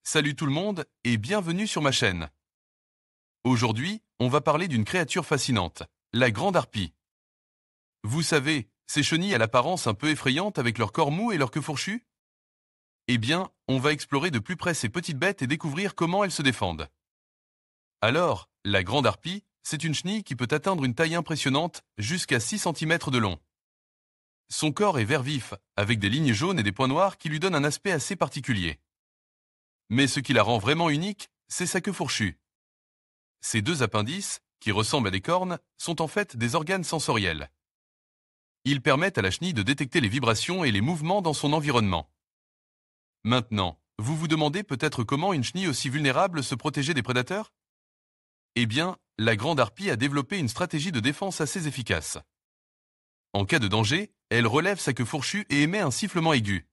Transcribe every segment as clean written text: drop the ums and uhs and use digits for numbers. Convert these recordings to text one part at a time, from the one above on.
Salut tout le monde et bienvenue sur ma chaîne. Aujourd'hui, on va parler d'une créature fascinante, la grande harpie. Vous savez, ces chenilles à l'apparence un peu effrayante avec leur corps mou et leur queue fourchue? Eh bien, on va explorer de plus près ces petites bêtes et découvrir comment elles se défendent. Alors, la grande harpie, c'est une chenille qui peut atteindre une taille impressionnante, jusqu'à 6 cm de long. Son corps est vert vif, avec des lignes jaunes et des points noirs qui lui donnent un aspect assez particulier. Mais ce qui la rend vraiment unique, c'est sa queue fourchue. Ces deux appendices, qui ressemblent à des cornes, sont en fait des organes sensoriels. Ils permettent à la chenille de détecter les vibrations et les mouvements dans son environnement. Maintenant, vous vous demandez peut-être comment une chenille aussi vulnérable se protégeait des prédateurs? Eh bien, la grande harpie a développé une stratégie de défense assez efficace. En cas de danger, elle relève sa queue fourchue et émet un sifflement aigu.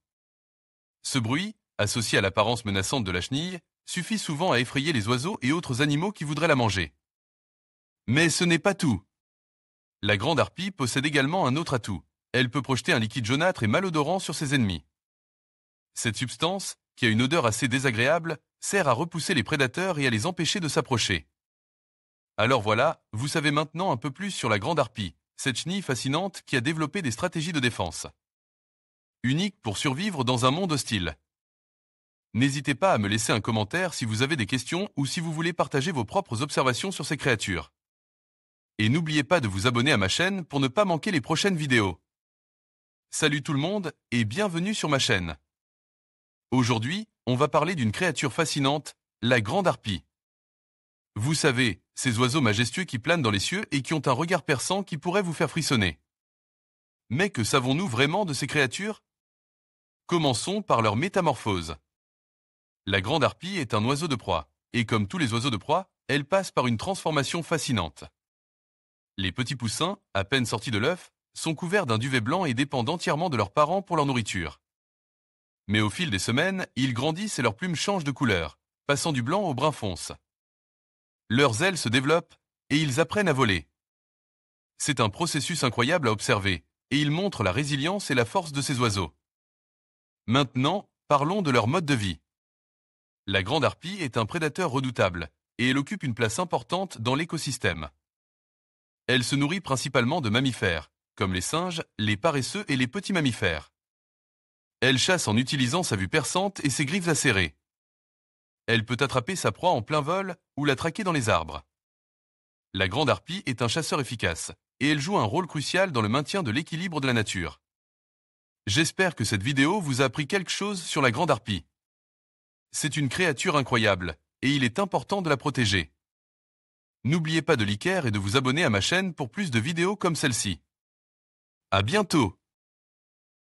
Ce bruit, associé à l'apparence menaçante de la chenille, suffit souvent à effrayer les oiseaux et autres animaux qui voudraient la manger. Mais ce n'est pas tout. La grande harpie possède également un autre atout. Elle peut projeter un liquide jaunâtre et malodorant sur ses ennemis. Cette substance, qui a une odeur assez désagréable, sert à repousser les prédateurs et à les empêcher de s'approcher. Alors voilà, vous savez maintenant un peu plus sur la grande harpie, cette chenille fascinante qui a développé des stratégies de défense. Unique pour survivre dans un monde hostile. N'hésitez pas à me laisser un commentaire si vous avez des questions ou si vous voulez partager vos propres observations sur ces créatures. Et n'oubliez pas de vous abonner à ma chaîne pour ne pas manquer les prochaines vidéos. Salut tout le monde et bienvenue sur ma chaîne. Aujourd'hui, on va parler d'une créature fascinante, la grande harpie. Vous savez, ces oiseaux majestueux qui planent dans les cieux et qui ont un regard perçant qui pourrait vous faire frissonner. Mais que savons-nous vraiment de ces créatures? Commençons par leur métamorphose. La grande harpie est un oiseau de proie, et comme tous les oiseaux de proie, elle passe par une transformation fascinante. Les petits poussins, à peine sortis de l'œuf, sont couverts d'un duvet blanc et dépendent entièrement de leurs parents pour leur nourriture. Mais au fil des semaines, ils grandissent et leurs plumes changent de couleur, passant du blanc au brun fonce. Leurs ailes se développent et ils apprennent à voler. C'est un processus incroyable à observer, et il montre la résilience et la force de ces oiseaux. Maintenant, parlons de leur mode de vie. La grande harpie est un prédateur redoutable, et elle occupe une place importante dans l'écosystème. Elle se nourrit principalement de mammifères, comme les singes, les paresseux et les petits mammifères. Elle chasse en utilisant sa vue perçante et ses griffes acérées. Elle peut attraper sa proie en plein vol ou la traquer dans les arbres. La grande harpie est un chasseur efficace, et elle joue un rôle crucial dans le maintien de l'équilibre de la nature. J'espère que cette vidéo vous a appris quelque chose sur la grande harpie. C'est une créature incroyable, et il est important de la protéger. N'oubliez pas de liker et de vous abonner à ma chaîne pour plus de vidéos comme celle-ci. À bientôt!